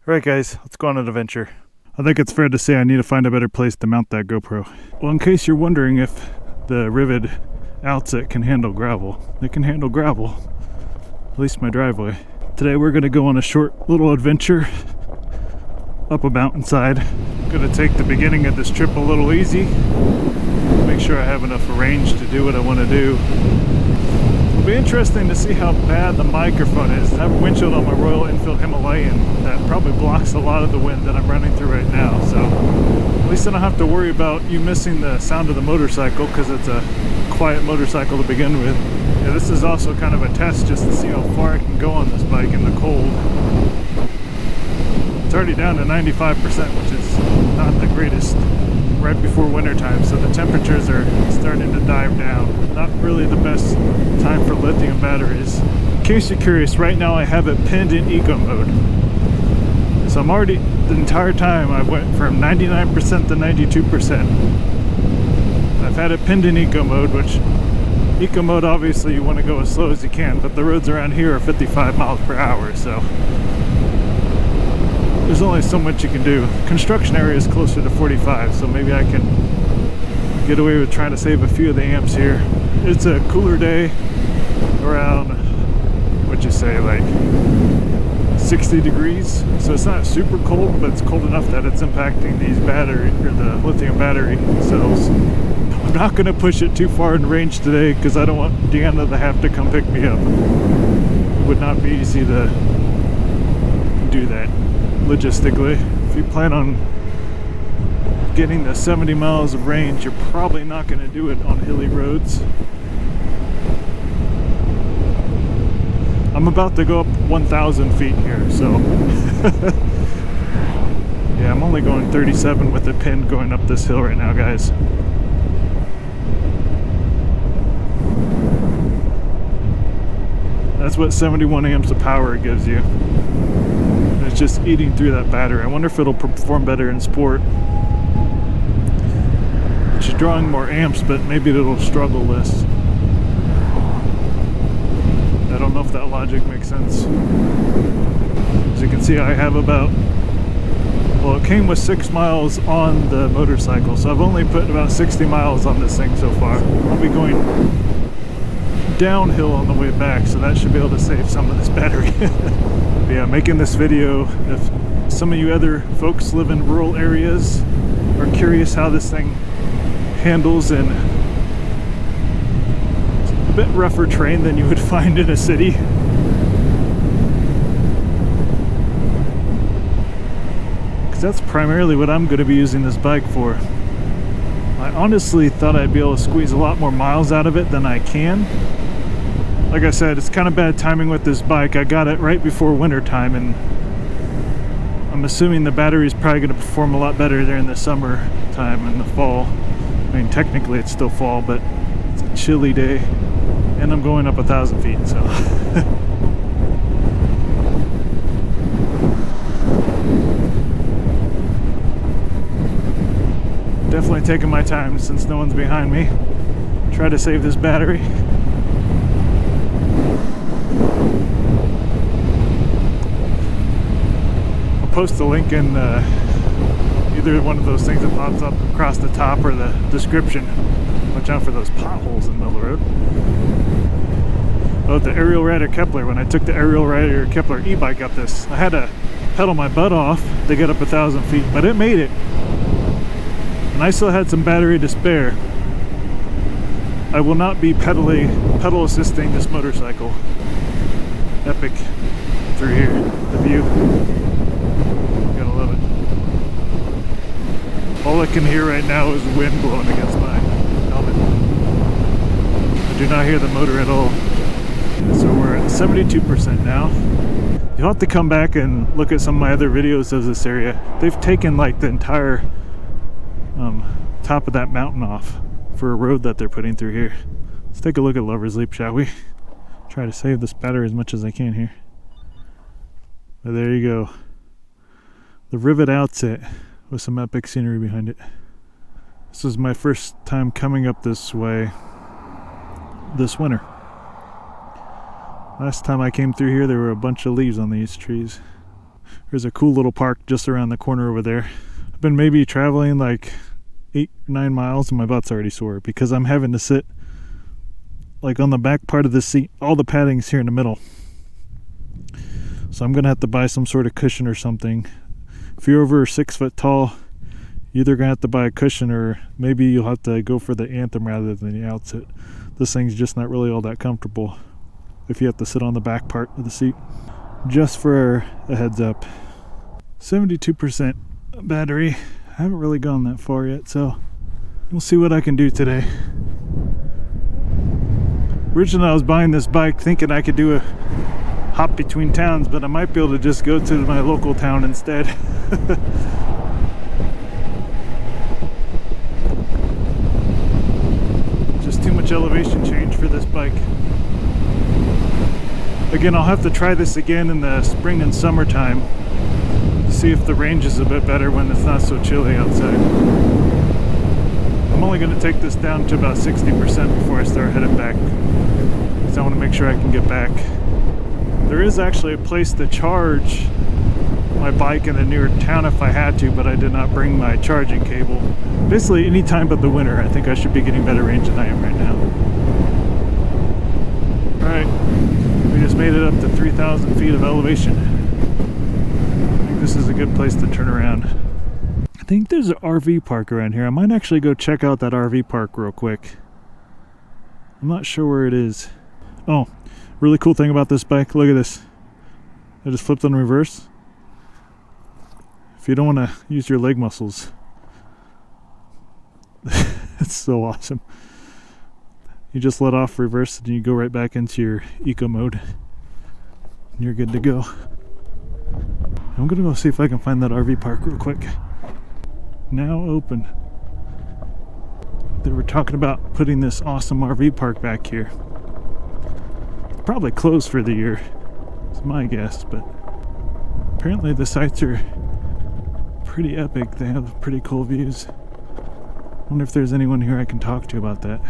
Alright guys, let's go on an adventure. I think it's fair to say I need to find a better place to mount that GoPro. Well, in case you're wondering if the Ryvid Outset can handle gravel, it can handle gravel. At least my driveway. Today we're going to go on a short little adventure up a mountainside. I'm going to take the beginning of this trip a little easy. Make sure I have enough range to do what I want to do. It'll be interesting to see how bad the microphone is. I have a windshield on my Royal Enfield Himalayan that probably blocks a lot of the wind that I'm running through right now. So at least I don't have to worry about you missing the sound of the motorcycle because it's a quiet motorcycle to begin with. Yeah, this is also kind of a test just to see how far I can go on this bike in the cold. It's already down to 95%, which is not the greatest right before winter time, so the temperatures are starting to dive down. Not really the best time for lithium batteries. In case you're curious, right now I have it pinned in eco mode. So I'm already, the entire time I went from 99% to 92%. I've had it pinned in eco mode, which eco mode obviously you want to go as slow as you can, but the roads around here are 55 miles per hour, so there's only so much you can do. Construction area is closer to 45, so maybe I can get away with trying to save a few of the amps here. It's a cooler day, around, what'd you say, like 60 degrees. So it's not super cold, but it's cold enough that it's impacting these battery, or the lithium battery cells. I'm not gonna push it too far in range today because I don't want Deanna to have to come pick me up. It would not be easy to do that logistically. If you plan on getting the 70 miles of range, you're probably not going to do it on hilly roads. I'm about to go up 1,000 feet here, so yeah, I'm only going 37 with the pin going up this hill right now, guys. That's what 71 amps of power it gives you. It's just eating through that battery. I wonder if it'll perform better in sport. It's drawing more amps, but maybe it'll struggle less. I don't know if that logic makes sense. As you can see, I have about, well, it came with 6 miles on the motorcycle, so I've only put about 60 miles on this thing so far. I'll be going downhill on the way back, so that should be able to save some of this battery. Yeah, making this video, if some of you other folks live in rural areas, are curious how this thing handles in a bit rougher terrain than you would find in a city. Because that's primarily what I'm going to be using this bike for. I honestly thought I'd be able to squeeze a lot more miles out of it than I can. Like I said, it's kind of bad timing with this bike. I got it right before winter time, and I'm assuming the battery is probably going to perform a lot better there in the summer time and the fall. I mean, technically it's still fall, but it's a chilly day, and I'm going up 1,000 feet, so. Definitely taking my time since no one's behind me. Try to save this battery. Post the link in either one of those things that pops up across the top or the description. Watch out for those potholes in the middle of the road. Oh, the Aerial Rider Kepler. When I took the Aerial Rider Kepler e-bike up this, I had to pedal my butt off to get up 1,000 feet, but it made it. And I still had some battery to spare. I will not be pedal assisting this motorcycle. Epic through here. The view. All I can hear right now is wind blowing against my helmet. I do not hear the motor at all. So we're at 72% now. You'll have to come back and look at some of my other videos of this area. They've taken like the entire top of that mountain off for a road that they're putting through here. Let's take a look at Lover's Leap, shall we? Try to save this battery as much as I can here. But there you go. The Ryvid Outset with some epic scenery behind it. This is my first time coming up this way this winter. Last time I came through here, there were a bunch of leaves on these trees. There's a cool little park just around the corner over there. I've been maybe traveling like 8 or 9 miles and my butt's already sore because I'm having to sit like on the back part of the seat. All the padding's here in the middle. So I'm gonna have to buy some sort of cushion or something. If you're over 6 foot tall, you're either gonna have to buy a cushion or maybe you'll have to go for the Anthem rather than the Outset. This thing's just not really all that comfortable if you have to sit on the back part of the seat. Just for a heads up. 72% battery. I haven't really gone that far yet, so we'll see what I can do today. Originally I was buying this bike thinking I could do a hop between towns, but I might be able to just go to my local town instead. Just too much elevation change for this bike. Again, I'll have to try this again in the spring and summertime to see if the range is a bit better when it's not so chilly outside. I'm only going to take this down to about 60% before I start heading back, because I want to make sure I can get back. There is actually a place to charge my bike in a near town if I had to, but I did not bring my charging cable. Basically, any time but the winter, I think I should be getting better range than I am right now. Alright, we just made it up to 3,000 feet of elevation. I think this is a good place to turn around. I think there's an RV park around here. I might actually go check out that RV park real quick. I'm not sure where it is. Oh, really cool thing about this bike, look at this. I just flipped on reverse. If you don't want to use your leg muscles, it's so awesome. You just let off reverse and you go right back into your eco mode and you're good to go. I'm gonna go see if I can find that RV park real quick. Now open. They were talking about putting this awesome RV park back here. It's probably closed for the year, it's my guess, but apparently the sites are pretty epic. They have pretty cool views. Wonder if there's anyone here I can talk to about that.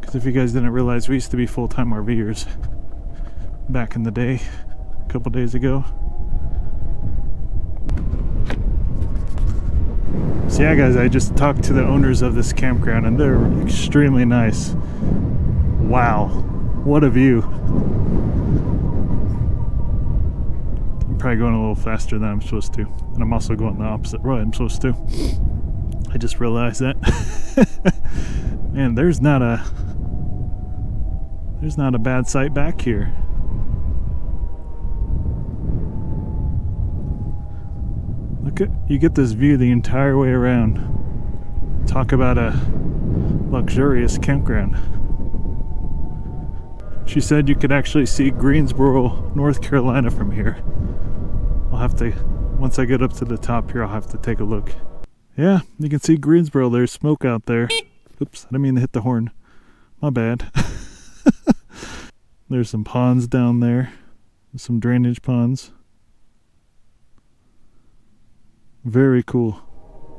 Because if you guys didn't realize, we used to be full-time RVers back in the day, a couple days ago. So yeah guys, I just talked to the owners of this campground and they're extremely nice. Wow, what a view. I'm probably going a little faster than I'm supposed to. And I'm also going the opposite way I'm supposed to. I just realized that. Man, there's not a bad sight back here. Look at, you get this view the entire way around. Talk about a luxurious campground. She said you could actually see Greensboro, North Carolina from here. I'll have to, once I get up to the top here, I'll have to take a look. Yeah, you can see Greensboro. There's smoke out there. Oops, I didn't mean to hit the horn. My bad. There's some ponds down there. Some drainage ponds. Very cool.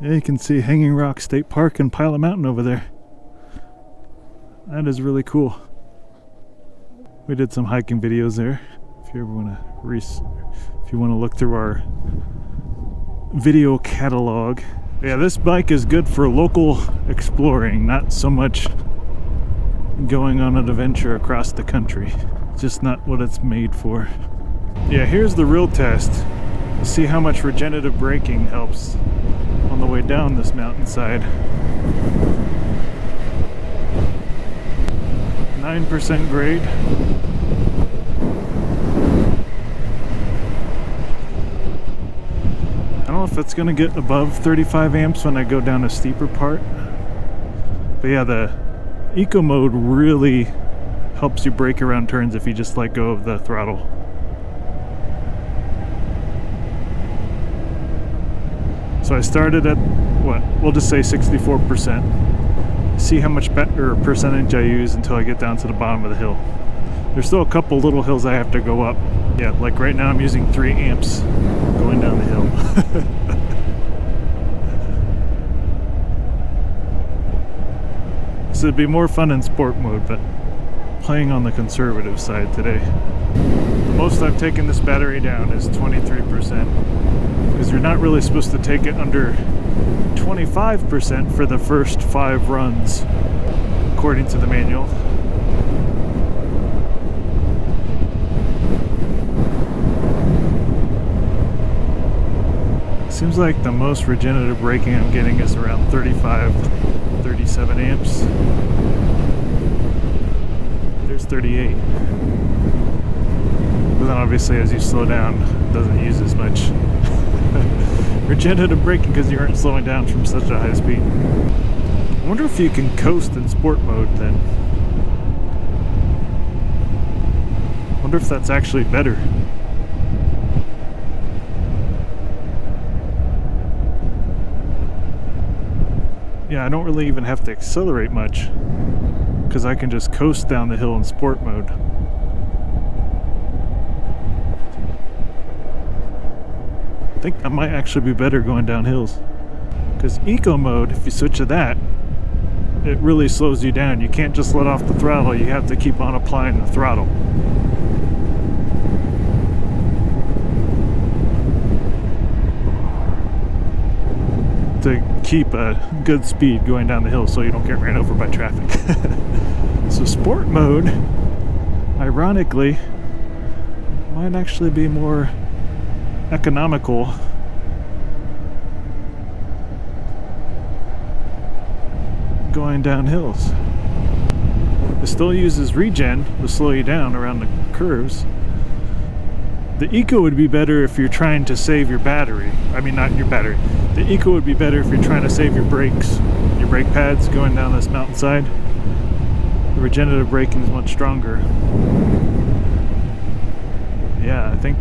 Yeah, you can see Hanging Rock State Park and Pilot Mountain over there. That is really cool. We did some hiking videos there. If you ever want to look through our video catalog. Yeah, this bike is good for local exploring, not so much going on an adventure across the country. It's just not what it's made for. Yeah, here's the real test. See how much regenerative braking helps on the way down this mountainside. 9% grade. I don't know if it's gonna get above 35 amps when I go down a steeper part. But yeah, the eco mode really helps you brake around turns if you just let go of the throttle. So I started at, what, we'll just say 64%. See how much better percentage I use until I get down to the bottom of the hill. There's still a couple little hills I have to go up. Yeah, like right now I'm using 3 amps going down the hill. So it'd be more fun in sport mode, but playing on the conservative side today. The most I've taken this battery down is 23%, because you're not really supposed to take it under 25% for the first 5 runs, according to the manual. Seems like the most regenerative braking I'm getting is around 35, 37 amps. There's 38. But then obviously as you slow down, it doesn't use as much regenerative braking because you aren't slowing down from such a high speed. I wonder if you can coast in sport mode then. I wonder if that's actually better. Yeah, I don't really even have to accelerate much because I can just coast down the hill in sport mode. I think that might actually be better going down hills, because eco mode, if you switch to that, it really slows you down. You can't just let off the throttle, you have to keep on applying the throttle. To keep a good speed going down the hill so you don't get ran over by traffic. So sport mode, ironically, might actually be more economical going down hills. It still uses regen to slow you down around the curves. The eco would be better if you're trying to save your battery. I mean, not your battery. The eco would be better if you're trying to save your brakes, your brake pads going down this mountainside. The regenerative braking is much stronger. Yeah, I think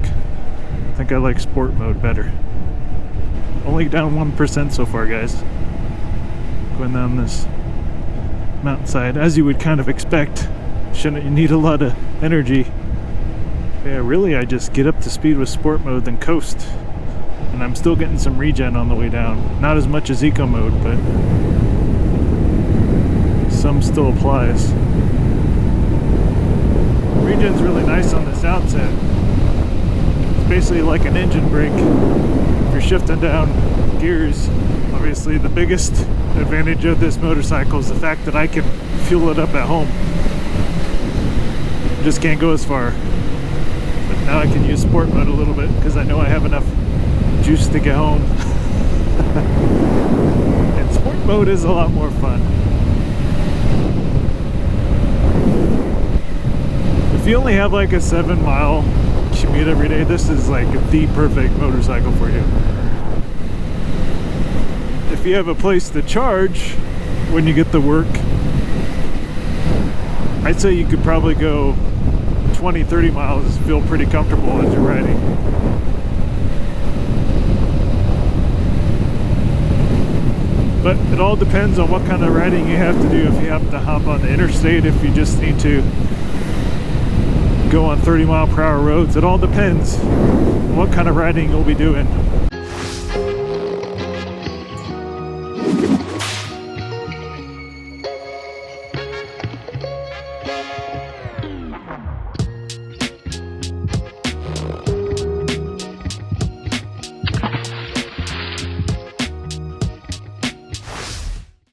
I like sport mode better. Only down 1% so far, guys. Going down this mountainside, as you would kind of expect. Shouldn't you need a lot of energy? Yeah, really, I just get up to speed with sport mode, then coast. And I'm still getting some regen on the way down. Not as much as eco mode, but some still applies. Regen's really nice on this Outset. It's basically like an engine brake. If you're shifting down gears, obviously the biggest advantage of this motorcycle is the fact that I can fuel it up at home. Just can't go as far. Now I can use sport mode a little bit because I know I have enough juice to get home. And sport mode is a lot more fun. If you only have like a 7-mile commute every day, this is like the perfect motorcycle for you. If you have a place to charge when you get to work, I'd say you could probably go 20-30 miles, feel pretty comfortable as you're riding. But it all depends on what kind of riding you have to do. If you have to hop on the interstate, if you just need to go on 30-mile-per-hour roads, it all depends on what kind of riding you'll be doing.